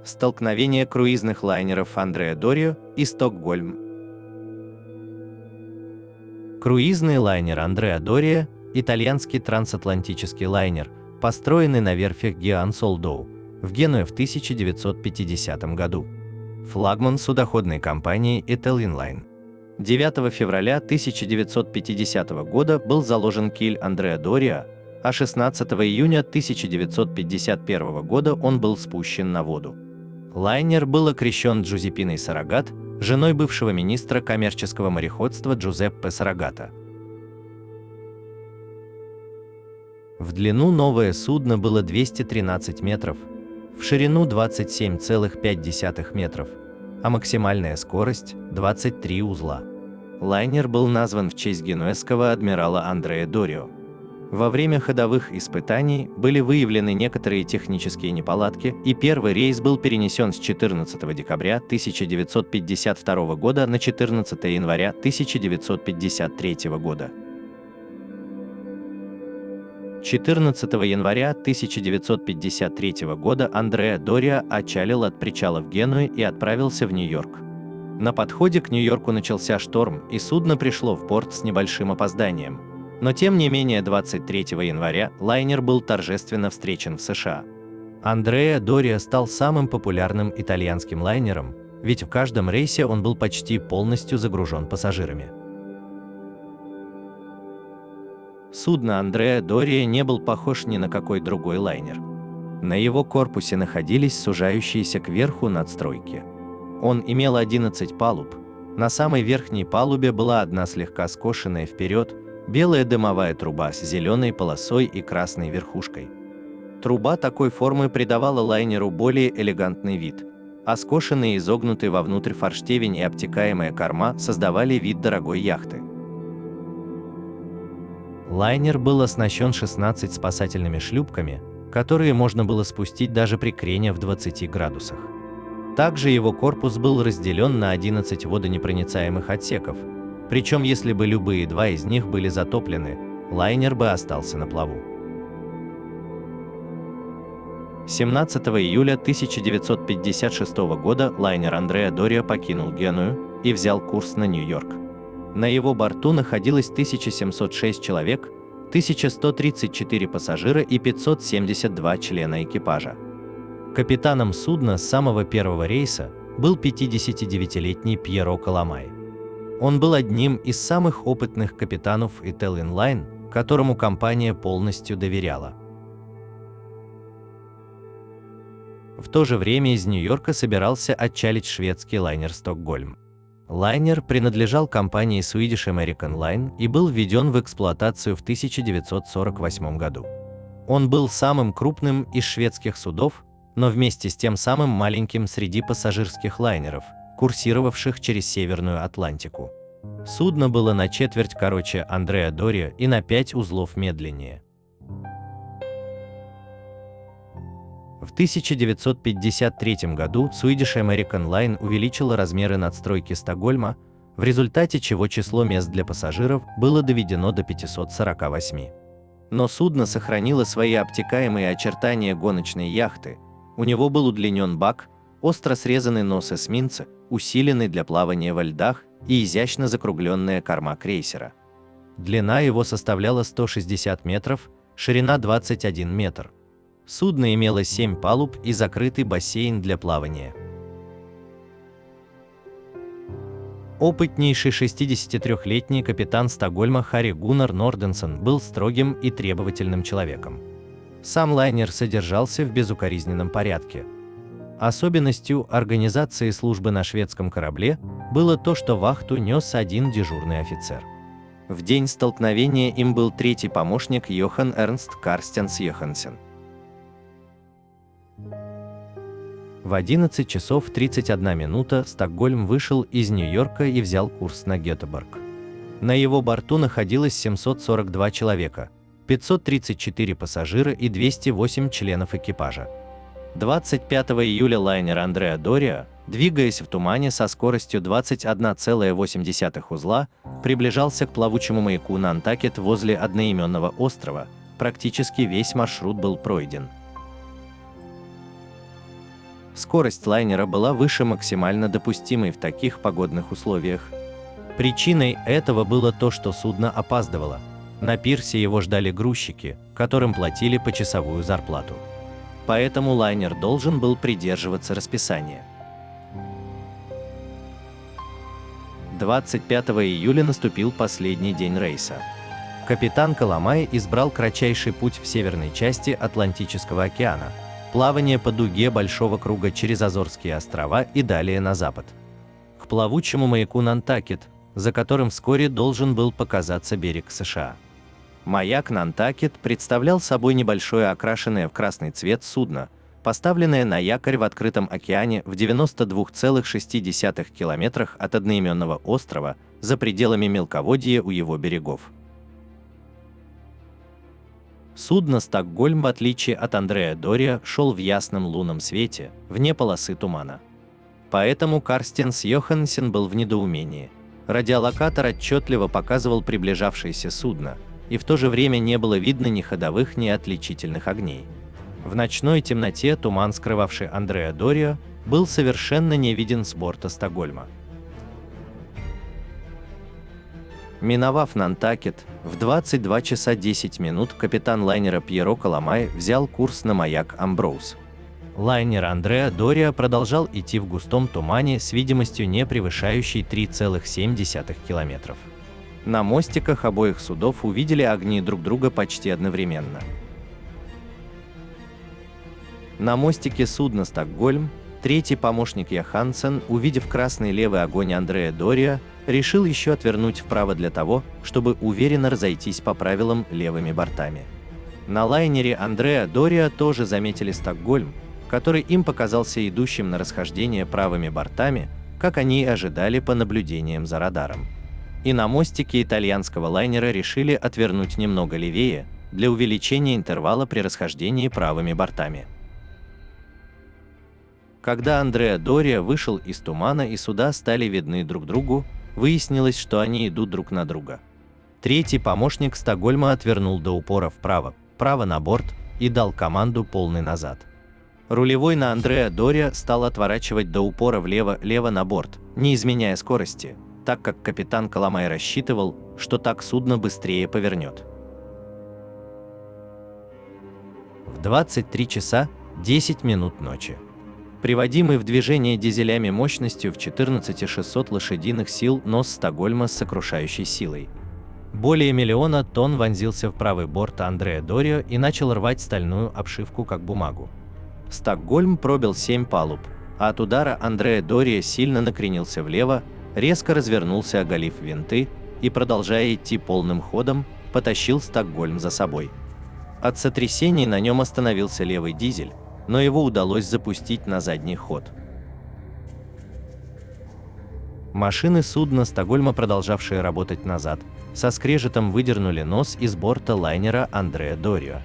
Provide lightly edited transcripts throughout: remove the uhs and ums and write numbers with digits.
Столкновение круизных лайнеров Андреа Дорио и Стокгольм. Круизный лайнер Андреа Дорио, итальянский трансатлантический лайнер, построенный на верфях Гиан Солдоу в Генуе в 1950 году. Флагман судоходной компании Italian Line. 9 февраля 1950 года был заложен киль Андреа Дорио, а 16 июня 1951 года он был спущен на воду. Лайнер был окрещен Джузеппиной Сарагат, женой бывшего министра коммерческого мореходства Джузеппе Сарагата. В длину новое судно было 213 метров, в ширину 27,5 метров, а максимальная скорость – 23 узла. Лайнер был назван в честь генуэзского адмирала Андреа Дорио. Во время ходовых испытаний были выявлены некоторые технические неполадки, и первый рейс был перенесен с 14 декабря 1952 года на 14 января 1953 года. 14 января 1953 года Андреа Дорио отчалил от причала в Генуе и отправился в Нью-Йорк. На подходе к Нью-Йорку начался шторм, и судно пришло в порт с небольшим опозданием. Но тем не менее 23 января лайнер был торжественно встречен в США. Андреа Дорио стал самым популярным итальянским лайнером, ведь в каждом рейсе он был почти полностью загружен пассажирами. Судно Андреа Дорио не был похож ни на какой другой лайнер. На его корпусе находились сужающиеся кверху надстройки. Он имел 11 палуб. На самой верхней палубе была одна слегка скошенная вперед, белая дымовая труба с зеленой полосой и красной верхушкой. Труба такой формы придавала лайнеру более элегантный вид, а скошенный и изогнутый вовнутрь форштевень и обтекаемая корма создавали вид дорогой яхты. Лайнер был оснащен 16 спасательными шлюпками, которые можно было спустить даже при крене в 20 градусах. Также его корпус был разделен на 11 водонепроницаемых отсеков, причем если бы любые два из них были затоплены, лайнер бы остался на плаву. 17 июля 1956 года лайнер Андреа Дорио покинул Геную и взял курс на Нью-Йорк. На его борту находилось 1706 человек, 1134 пассажира и 572 члена экипажа. Капитаном судна с самого первого рейса был 59-летний Пьеро Коломай. Он был одним из самых опытных капитанов Italian Line, которому компания полностью доверяла. В то же время из Нью-Йорка собирался отчалить шведский лайнер Стокгольм. Лайнер принадлежал компании Swedish American Line и был введен в эксплуатацию в 1948 году. Он был самым крупным из шведских судов, но вместе с тем самым маленьким среди пассажирских лайнеров, курсировавших через Северную Атлантику. Судно было на четверть короче Андреа Дорио и на 5 узлов медленнее. В 1953 году Swedish American Line увеличила размеры надстройки Стокгольма, в результате чего число мест для пассажиров было доведено до 548. Но судно сохранило свои обтекаемые очертания гоночной яхты. У него был удлинен бак, остро срезанный нос эсминца, усиленный для плавания во льдах, и изящно закругленная корма крейсера. Длина его составляла 160 метров, ширина 21 метр. Судно имело 7 палуб и закрытый бассейн для плавания. Опытнейший 63-летний капитан Стокгольма Харри Гуннар Норденсон был строгим и требовательным человеком. Сам лайнер содержался в безукоризненном порядке. Особенностью организации службы на шведском корабле было то, что вахту нес один дежурный офицер. В день столкновения им был третий помощник Йохан Эрнст Карстенс Йохансен. В 11 часов 31 минута Стокгольм вышел из Нью-Йорка и взял курс на Гетеборг. На его борту находилось 742 человека, 534 пассажира и 208 членов экипажа. 25 июля лайнер Андреа Дорио, двигаясь в тумане со скоростью 21,8 узла, приближался к плавучему маяку Нантакет возле одноименного острова. Практически весь маршрут был пройден. Скорость лайнера была выше максимально допустимой в таких погодных условиях. Причиной этого было то, что судно опаздывало. На пирсе его ждали грузчики, которым платили почасовую зарплату. Поэтому лайнер должен был придерживаться расписания. 25 июля наступил последний день рейса. Капитан Коломай избрал кратчайший путь в северной части Атлантического океана, плавание по дуге большого круга через Азорские острова и далее на запад, к плавучему маяку Нантакет, за которым вскоре должен был показаться берег США. Маяк Нантакет представлял собой небольшое окрашенное в красный цвет судно, поставленное на якорь в открытом океане в 92,6 километрах от одноименного острова за пределами мелководья у его берегов. Судно «Стокгольм», в отличие от Андреа Дориа, шел в ясном лунном свете, вне полосы тумана. Поэтому Карстенс Йоханнесен был в недоумении. Радиолокатор отчетливо показывал приближавшееся судно, и в то же время не было видно ни ходовых, ни отличительных огней. В ночной темноте туман, скрывавший Андреа Дориа, был совершенно не виден с борта «Стокгольма». Миновав Нантакет, в 22 часа 10 минут капитан лайнера Пьеро Коломай взял курс на маяк Амброуз. Лайнер Андреа Дориа продолжал идти в густом тумане с видимостью не превышающей 3,7 километров. На мостиках обоих судов увидели огни друг друга почти одновременно. На мостике судна «Стокгольм» третий помощник Йоханнесен, увидев красный левый огонь Андреа Дориа, решил еще отвернуть вправо для того, чтобы уверенно разойтись по правилам левыми бортами. На лайнере Андреа Дориа тоже заметили «Стокгольм», который им показался идущим на расхождение правыми бортами, как они и ожидали по наблюдениям за радаром. И на мостике итальянского лайнера решили отвернуть немного левее, для увеличения интервала при расхождении правыми бортами. Когда Андреа Дориа вышел из тумана и суда стали видны друг другу, выяснилось, что они идут друг на друга. Третий помощник «Стокгольма» отвернул до упора вправо, право на борт и дал команду полный назад. Рулевой на Андреа Дориа стал отворачивать до упора влево, лево на борт, не изменяя скорости, так как капитан Коломай рассчитывал, что так судно быстрее повернет. В 23 часа 10 минут ночи. Приводимый в движение дизелями мощностью в 14600 лошадиных сил нос «Стокгольма» с сокрушающей силой. Более 1 000 000 тонн вонзился в правый борт Андреа Дориа и начал рвать стальную обшивку как бумагу. «Стокгольм» пробил 7 палуб, а от удара Андреа Дориа сильно накренился влево, резко развернулся, оголив винты, и, продолжая идти полным ходом, потащил «Стокгольм» за собой. От сотрясений на нем остановился левый дизель, но его удалось запустить на задний ход. Машины судна «Стокгольма», продолжавшие работать назад, со скрежетом выдернули нос из борта лайнера Андреа Дориа.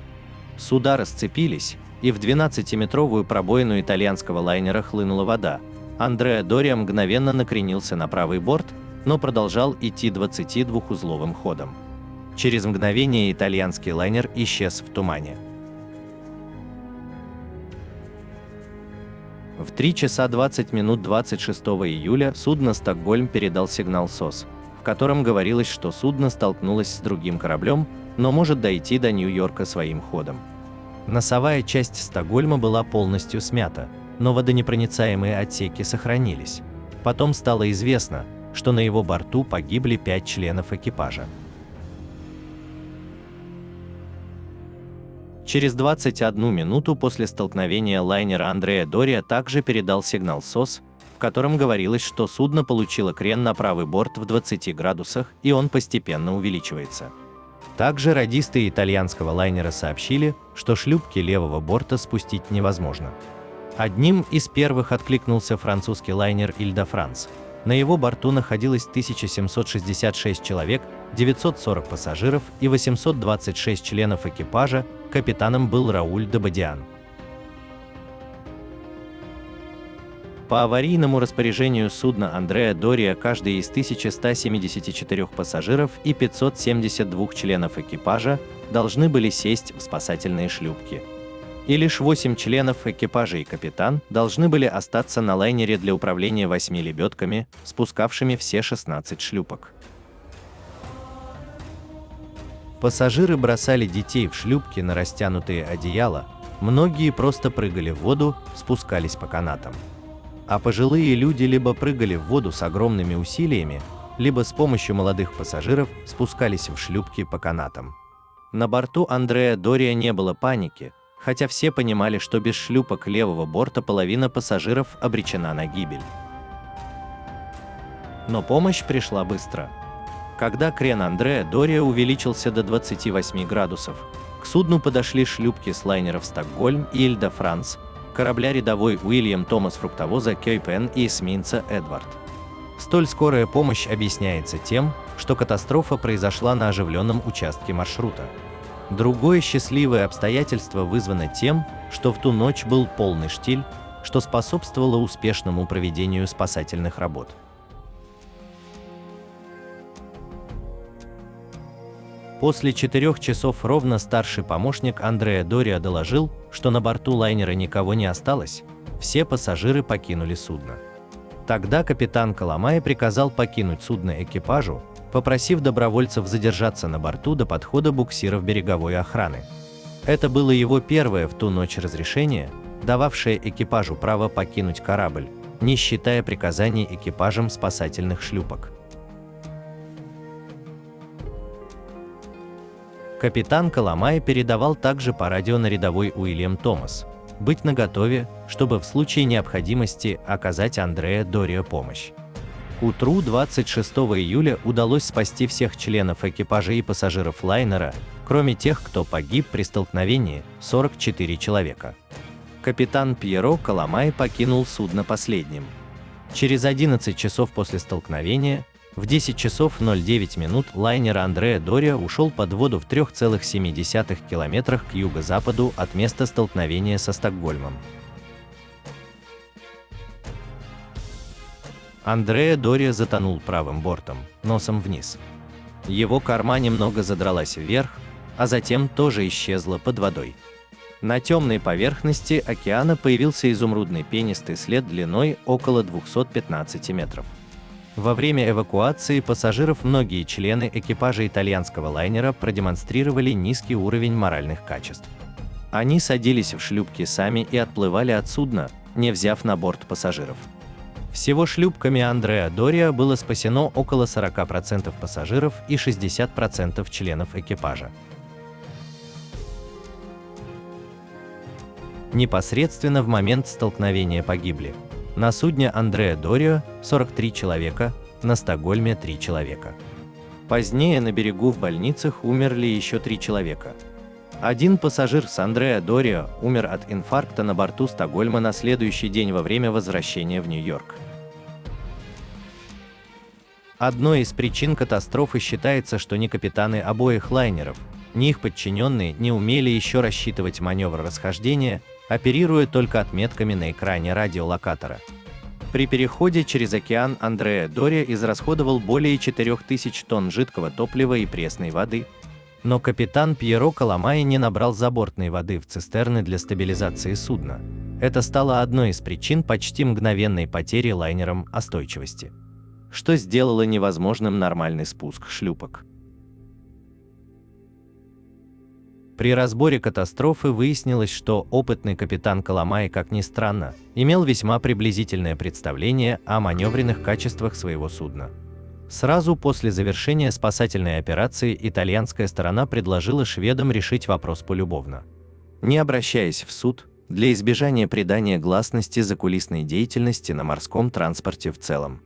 Суда расцепились, и в 12-метровую пробоину итальянского лайнера хлынула вода. Андреа Дориа мгновенно накренился на правый борт, но продолжал идти 22-узловым ходом. Через мгновение итальянский лайнер исчез в тумане. В 3 часа 20 минут 26 июля судно «Стокгольм» передал сигнал СОС, в котором говорилось, что судно столкнулось с другим кораблем, но может дойти до Нью-Йорка своим ходом. Носовая часть «Стокгольма» была полностью смята, но водонепроницаемые отсеки сохранились. Потом стало известно, что на его борту погибли 5 членов экипажа. Через 21 минуту после столкновения лайнер Андреа Дориа также передал сигнал СОС, в котором говорилось, что судно получило крен на правый борт в 20 градусах, и он постепенно увеличивается. Также радисты итальянского лайнера сообщили, что шлюпки левого борта спустить невозможно. Одним из первых откликнулся французский лайнер «Иль-де-Франс». На его борту находилось 1766 человек, 940 пассажиров и 826 членов экипажа, капитаном был Рауль де Бодиан. По аварийному распоряжению судна Андреа Дориа каждый из 1174 пассажиров и 572 членов экипажа должны были сесть в спасательные шлюпки. и лишь 8 членов экипажа и капитан должны были остаться на лайнере для управления 8 лебедками, спускавшими все 16 шлюпок. Пассажиры бросали детей в шлюпки на растянутые одеяла, многие просто прыгали в воду, спускались по канатам. А пожилые люди либо прыгали в воду с огромными усилиями, либо с помощью молодых пассажиров спускались в шлюпки по канатам. На борту Андреа Дориа не было паники, хотя все понимали, что без шлюпок левого борта половина пассажиров обречена на гибель. Но помощь пришла быстро. Когда крен Андреа Дориа увеличился до 28 градусов, к судну подошли шлюпки с лайнеров «Стокгольм» и «Иль-де-Франс», корабля рядовой Уильям Томас фруктовоза «Кейпен» и эсминца «Эдвард». Столь скорая помощь объясняется тем, что катастрофа произошла на оживленном участке маршрута. Другое счастливое обстоятельство вызвано тем, что в ту ночь был полный штиль, что способствовало успешному проведению спасательных работ. После 4 часов ровно старший помощник Андреа Дориа доложил, что на борту лайнера никого не осталось, все пассажиры покинули судно. Тогда капитан Коломай приказал покинуть судно экипажу, попросив добровольцев задержаться на борту до подхода буксиров береговой охраны. Это было его первое в ту ночь разрешение, дававшее экипажу право покинуть корабль, не считая приказаний экипажам спасательных шлюпок. Капитан Коломай передавал также по радио на рядовой Уильям Томас быть наготове, чтобы в случае необходимости оказать Андреа Дориа помощь. К утру 26 июля удалось спасти всех членов экипажа и пассажиров лайнера, кроме тех, кто погиб при столкновении, 44 человека. Капитан Пьеро Коломай покинул судно последним. Через 11 часов после столкновения, в 10 часов 09 минут лайнер Андреа Дориа ушел под воду в 3,7 километрах к юго-западу от места столкновения со Стокгольмом. Андреа Дориа затонул правым бортом, носом вниз. Его корма немного задралась вверх, а затем тоже исчезла под водой. На темной поверхности океана появился изумрудный пенистый след длиной около 215 метров. Во время эвакуации пассажиров многие члены экипажа итальянского лайнера продемонстрировали низкий уровень моральных качеств. Они садились в шлюпки сами и отплывали от судна, не взяв на борт пассажиров. Всего шлюпками Андреа Дориа было спасено около 40% пассажиров и 60% членов экипажа. Непосредственно в момент столкновения погибли: на судне Андреа Дориа 43 человека, на Стокгольме 3 человека. Позднее на берегу в больницах умерли еще 3 человека. Один пассажир с Андреа Дориа умер от инфаркта на борту Стокгольма на следующий день во время возвращения в Нью-Йорк. Одной из причин катастрофы считается, что ни капитаны обоих лайнеров, ни их подчиненные не умели еще рассчитывать маневр расхождения, оперируя только отметками на экране радиолокатора. При переходе через океан Андреа Дориа израсходовал более 4000 тонн жидкого топлива и пресной воды, но капитан Пьеро Коломай не набрал забортной воды в цистерны для стабилизации судна. Это стало одной из причин почти мгновенной потери лайнером остойчивости, что сделало невозможным нормальный спуск шлюпок. При разборе катастрофы выяснилось, что опытный капитан Коломай, как ни странно, имел весьма приблизительное представление о маневренных качествах своего судна. Сразу после завершения спасательной операции итальянская сторона предложила шведам решить вопрос полюбовно, не обращаясь в суд, для избежания придания гласности закулисной деятельности на морском транспорте в целом.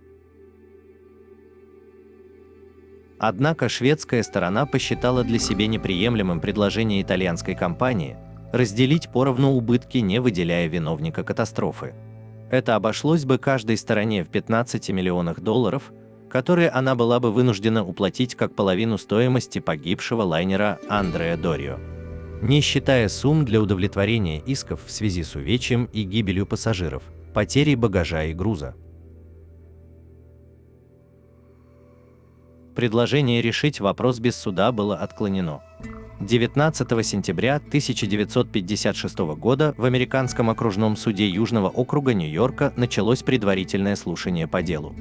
Однако шведская сторона посчитала для себя неприемлемым предложение итальянской компании разделить поровну убытки, не выделяя виновника катастрофы. Это обошлось бы каждой стороне в 15 миллионах долларов, которые она была бы вынуждена уплатить как половину стоимости погибшего лайнера Андреа Дориа, не считая сумм для удовлетворения исков в связи с увечьем и гибелью пассажиров, потерей багажа и груза. Предложение решить вопрос без суда было отклонено. 19 сентября 1956 года в Американском окружном суде Южного округа Нью-Йорка началось предварительное слушание по делу.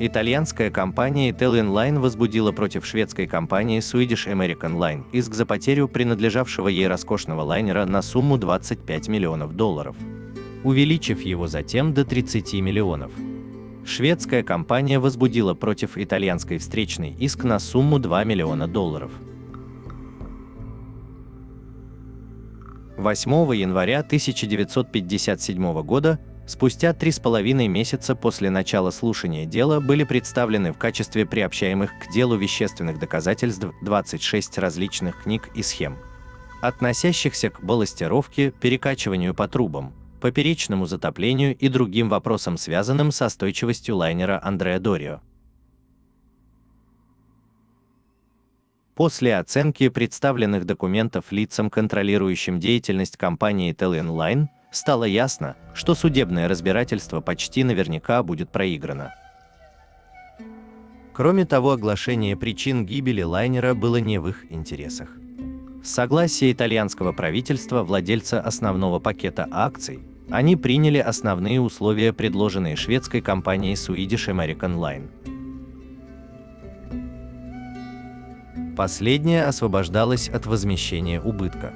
Итальянская компания Italian Line возбудила против шведской компании Swedish American Line иск за потерю принадлежавшего ей роскошного лайнера на сумму $25 миллионов, увеличив его затем до 30 миллионов. Шведская компания возбудила против итальянской встречный иск на сумму $2 миллиона. 8 января 1957 года, спустя 3,5 месяца после начала слушания дела, были представлены в качестве приобщаемых к делу вещественных доказательств 26 различных книг и схем, относящихся к балластировке, перекачиванию по трубам, поперечному затоплению и другим вопросам, связанным со стойчивостью лайнера Андреа Дорио. После оценки представленных документов лицам, контролирующим деятельность компании Italian Line, стало ясно, что судебное разбирательство почти наверняка будет проиграно. Кроме того, оглашение причин гибели лайнера было не в их интересах. С согласия итальянского правительства, владельца основного пакета акций, они приняли основные условия, предложенные шведской компанией Swedish American Line. Последняя освобождалась от возмещения убытка,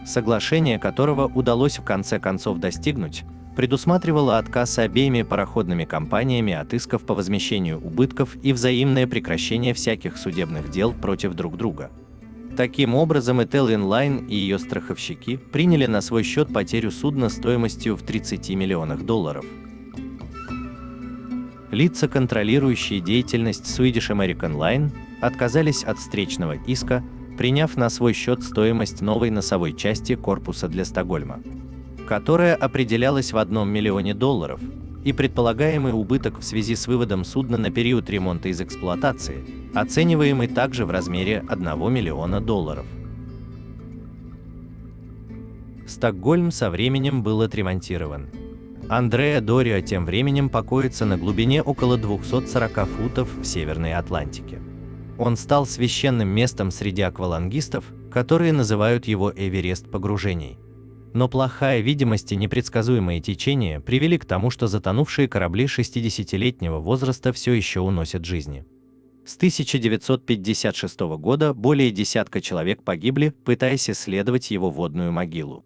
соглашение которого удалось в конце концов достигнуть, предусматривало отказ обеими пароходными компаниями от исков по возмещению убытков и взаимное прекращение всяких судебных дел против друг друга. Таким образом, Italian Line и ее страховщики приняли на свой счет потерю судна стоимостью в $30 миллионов. Лица, контролирующие деятельность Swedish American Line, отказались от встречного иска, приняв на свой счет стоимость новой носовой части корпуса для Стокгольма, которая определялась в $1 миллионе, и предполагаемый убыток в связи с выводом судна на период ремонта из эксплуатации, оцениваемый также в размере $1 миллиона. Стокгольм со временем был отремонтирован. Андреа Дорио тем временем покоится на глубине около 240 футов в Северной Атлантике. Он стал священным местом среди аквалангистов, которые называют его Эверест погружений. Но плохая видимость и непредсказуемые течения привели к тому, что затонувшие корабли 60-летнего возраста все еще уносят жизни. С 1956 года более десятка человек погибли, пытаясь исследовать его водную могилу.